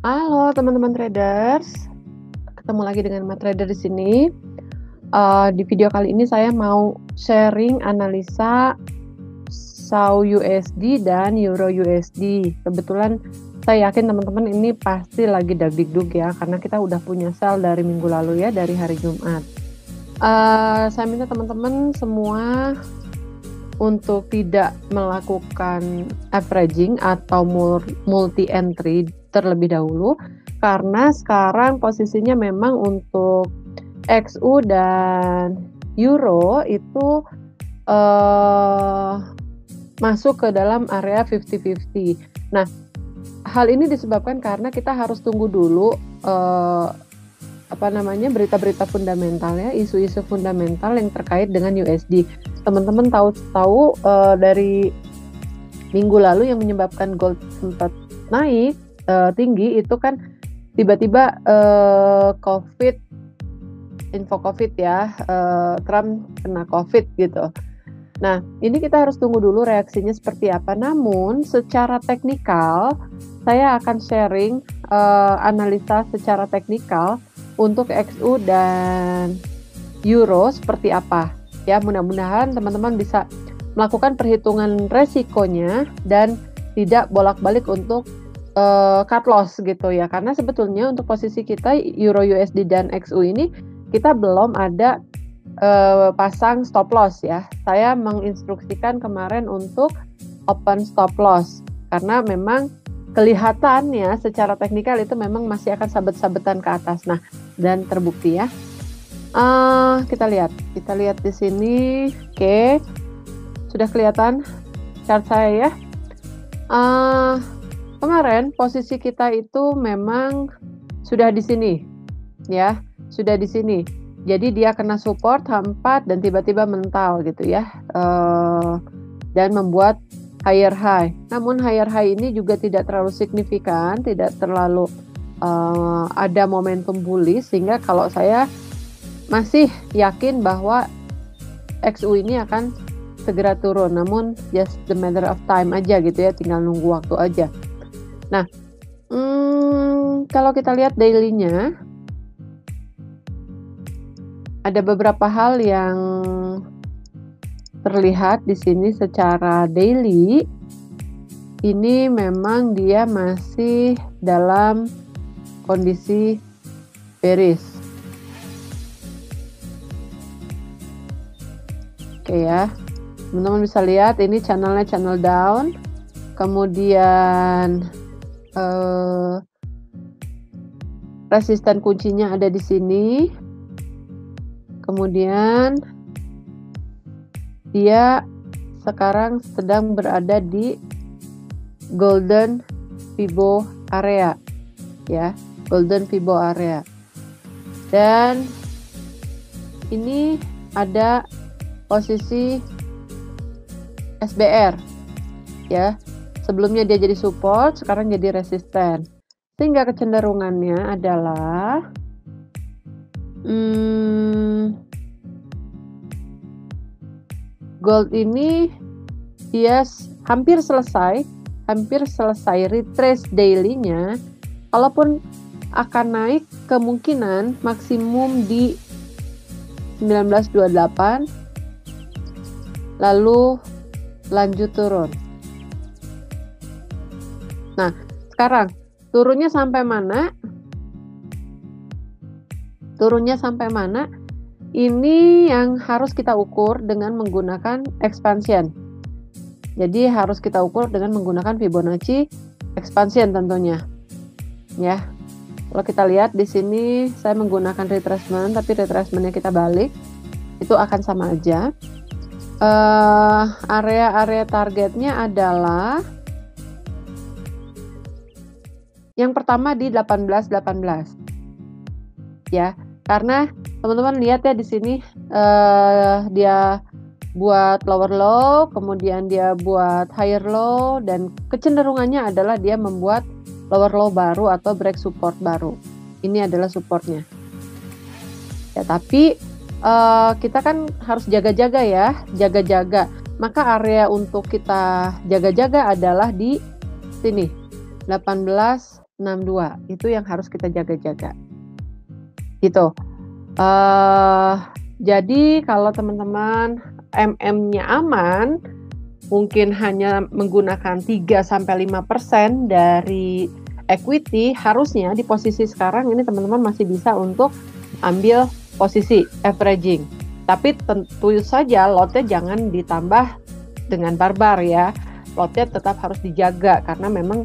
Halo teman-teman traders, ketemu lagi dengan MaTrader di sini. Di video kali ini saya mau sharing analisa SAU USD dan Euro USD. Kebetulan saya yakin teman-teman ini pasti lagi dagdikduk ya, karena kita udah punya sell dari minggu lalu ya, dari hari Jumat. Saya minta teman-teman semua untuk tidak melakukan averaging atau multi entry terlebih dahulu, karena sekarang posisinya memang untuk XU dan Euro itu masuk ke dalam area 50-50. Nah, hal ini disebabkan karena kita harus tunggu dulu berita-berita fundamental ya, isu-isu fundamental yang terkait dengan USD. Teman-teman tahu dari minggu lalu yang menyebabkan gold sempat naik tinggi itu kan tiba-tiba info COVID ya, Trump kena COVID gitu. Nah, ini kita harus tunggu dulu reaksinya seperti apa. Namun secara teknikal saya akan sharing analisa secara teknikal untuk XU dan Euro seperti apa. Ya, mudah-mudahan teman-teman bisa melakukan perhitungan resikonya dan tidak bolak-balik untuk cut loss gitu ya. Karena sebetulnya untuk posisi kita Euro USD dan XU ini kita belum ada pasang stop loss ya. Saya menginstruksikan kemarin untuk open stop loss karena memang kelihatannya secara teknikal itu memang masih akan sabet-sabetan ke atas. Nah, dan terbukti ya. Kita lihat di sini. Oke. Sudah kelihatan chart saya ya. Kemarin posisi kita itu memang sudah di sini. Ya, sudah di sini. Jadi dia kena support H4 dan tiba-tiba mental gitu ya. Dan membuat higher high. Namun higher high ini juga tidak terlalu signifikan, tidak terlalu ada momentum bullish, sehingga kalau saya masih yakin bahwa XU ini akan segera turun, namun just the matter of time aja gitu ya, tinggal nunggu waktu aja. Nah, kalau kita lihat daily-nya, ada beberapa hal yang terlihat di sini secara daily. Ini memang dia masih dalam kondisi bearish. Oke ya, teman-teman bisa lihat ini channelnya channel down, kemudian resisten kuncinya ada di sini, kemudian dia sekarang sedang berada di golden Fibo area ya, golden Fibo area, dan ini ada posisi SBR ya, sebelumnya dia jadi support, sekarang jadi resisten, sehingga kecenderungannya adalah gold ini dia hampir selesai retrace daily-nya. Kalaupun akan naik, kemungkinan maksimum di 1928, lalu lanjut turun. Nah, sekarang turunnya sampai mana? Ini yang harus kita ukur dengan menggunakan expansion. Jadi harus kita ukur dengan menggunakan Fibonacci expansion tentunya. Ya. Kalau kita lihat di sini saya menggunakan retracement, tapi retracementnya kita balik, itu akan sama aja. Area-area targetnya adalah yang pertama di 18.18 ya, karena teman-teman lihat ya di sini dia buat lower low, kemudian dia buat higher low, dan kecenderungannya adalah dia membuat lower low baru atau break support baru. Ini adalah supportnya ya, tapi kita kan harus jaga-jaga ya, maka area untuk kita jaga-jaga adalah di sini 18.16 62 itu yang harus kita jaga-jaga gitu. Jadi kalau teman-teman MM-nya aman, mungkin hanya menggunakan 3-5% dari equity, harusnya di posisi sekarang ini teman-teman masih bisa untuk ambil posisi averaging. Tapi tentu saja lotnya jangan ditambah dengan barbar ya. Lotnya tetap harus dijaga karena memang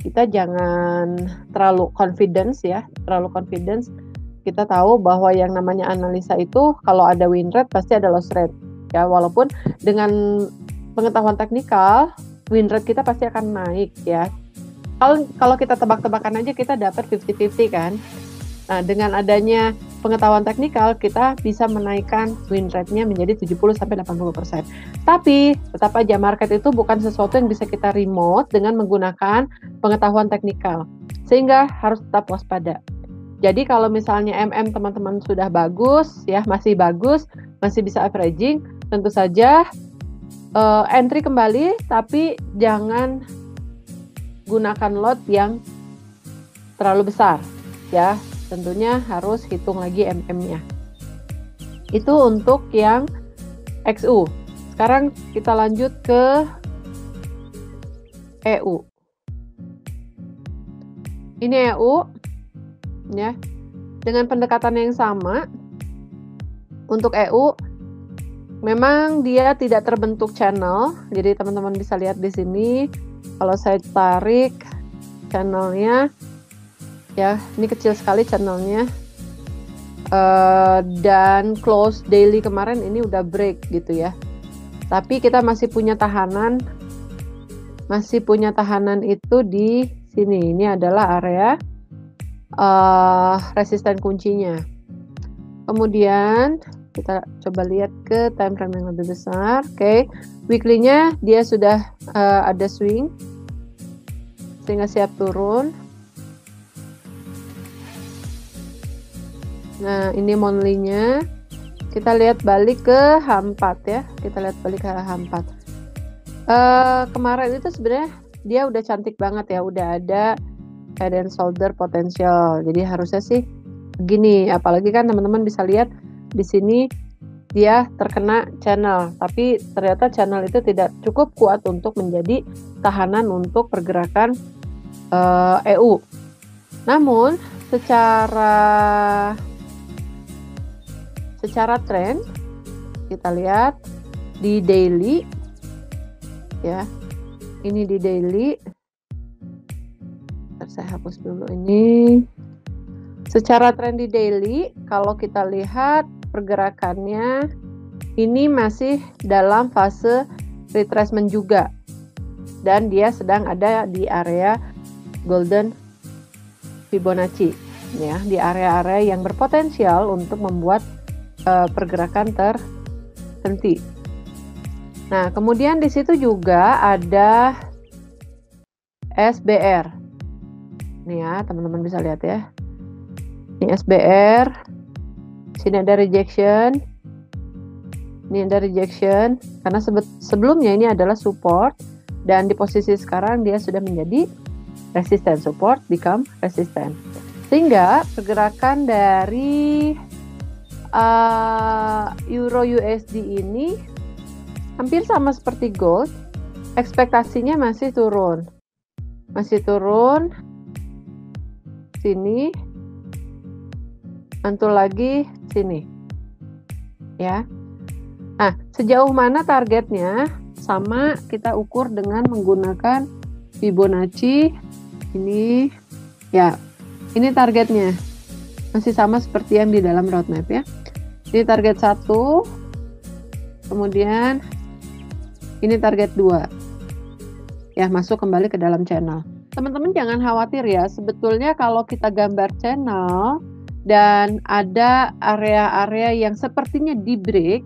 kita jangan terlalu confidence ya. Terlalu confidence. Kita tahu bahwa yang namanya analisa itu kalau ada win rate pasti ada loss rate. Ya, walaupun dengan pengetahuan teknikal, win rate kita pasti akan naik ya. Kalau kita tebak-tebakan aja kita dapat 50-50 kan. Nah, dengan adanya pengetahuan teknikal kita bisa menaikkan win rate-nya menjadi 70-80%. Tapi tetap aja market itu bukan sesuatu yang bisa kita remote dengan menggunakan pengetahuan teknikal. Sehingga harus tetap waspada. Jadi kalau misalnya MM teman-teman sudah bagus ya, masih bagus, masih bisa averaging, tentu saja entry kembali, tapi jangan gunakan lot yang terlalu besar ya. Tentunya harus hitung lagi MM-nya. Itu untuk yang XU. Sekarang kita lanjut ke EU. Ini EU ya. Dengan pendekatan yang sama untuk EU memang dia tidak terbentuk channel. Jadi teman-teman bisa lihat di sini kalau saya tarik channelnya ya, ini kecil sekali channelnya, dan close daily kemarin ini udah break gitu ya. Tapi kita masih punya tahanan itu di sini. Ini adalah area resisten kuncinya. Kemudian kita coba lihat ke time frame yang lebih besar. Oke, weekly-nya dia sudah ada swing sehingga siap turun. Nah, ini monthly-nya. Kita lihat balik ke H4 ya. Kita lihat balik ke H4. Kemarin itu sebenarnya dia udah cantik banget ya. Udah ada head and shoulder potential. Jadi harusnya sih begini. Apalagi kan teman-teman bisa lihat di sini dia terkena channel. Tapi ternyata channel itu tidak cukup kuat untuk menjadi tahanan untuk pergerakan EU. Namun secara tren kita lihat di daily ya, ini di daily. Saya hapus dulu ini. Secara tren di daily kalau kita lihat pergerakannya ini masih dalam fase retracement juga, dan dia sedang ada di area golden Fibonacci ya, di area-area yang berpotensial untuk membuat pergerakan terhenti. Nah, kemudian di situ juga ada SBR. Nih ya, teman-teman bisa lihat ya. Ini SBR. Sini ada rejection. Ini ada rejection karena sebelumnya ini adalah support, dan di posisi sekarang dia sudah menjadi resisten. Support become resisten. Sehingga pergerakan dari Euro USD ini hampir sama seperti gold. Ekspektasinya masih turun sini, mantul lagi sini ya. Nah, sejauh mana targetnya sama kita ukur dengan menggunakan Fibonacci ini ya. Ini targetnya masih sama seperti yang di dalam roadmap ya. Ini target 1, kemudian ini target 2 ya, masuk kembali ke dalam channel. Teman-teman jangan khawatir ya, sebetulnya kalau kita gambar channel dan ada area-area yang sepertinya di break,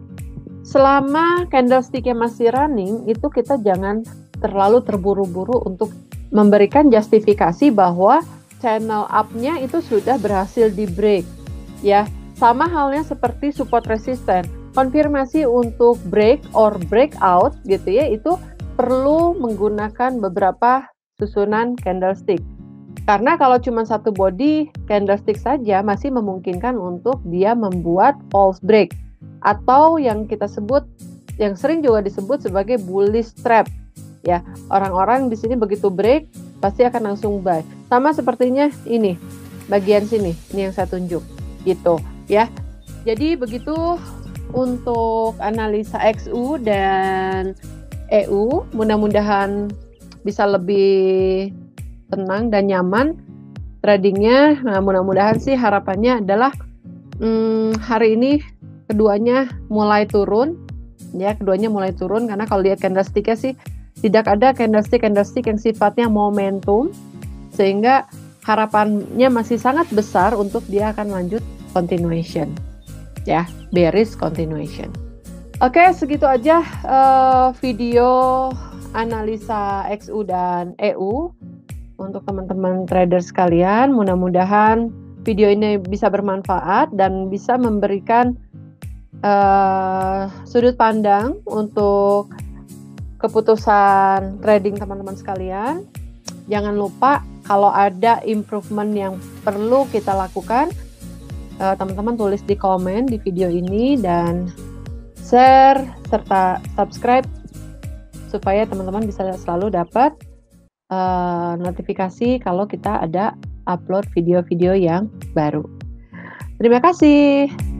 selama candlestick-nya masih running, itu kita jangan terlalu terburu-buru untuk memberikan justifikasi bahwa channel up-nya itu sudah berhasil di break ya. Sama halnya seperti support resisten, konfirmasi untuk break or breakout gitu ya, itu perlu menggunakan beberapa susunan candlestick. Karena kalau cuma satu body candlestick saja masih memungkinkan untuk dia membuat false break atau yang kita sebut, yang sering juga disebut sebagai bullish trap. Ya, orang-orang di sini begitu break pasti akan langsung buy. Sama sepertinya ini, bagian sini, ini yang saya tunjuk, gitu ya. Jadi begitu untuk analisa XU dan EU, mudah-mudahan bisa lebih tenang dan nyaman tradingnya. Nah, mudah-mudahan sih harapannya adalah hari ini keduanya mulai turun, ya, keduanya mulai turun karena kalau lihat candlestick-nya sih tidak ada candlestick yang sifatnya momentum, sehingga harapannya masih sangat besar untuk dia akan lanjut continuation, ya, bearish continuation. Oke, segitu aja video analisa XU dan EU untuk teman-teman trader sekalian. Mudah-mudahan video ini bisa bermanfaat dan bisa memberikan sudut pandang untuk keputusan trading teman-teman sekalian. Jangan lupa kalau ada improvement yang perlu kita lakukan, teman-teman tulis di komen di video ini dan share serta subscribe supaya teman-teman bisa selalu dapat notifikasi kalau kita ada upload video-video yang baru. Terima kasih.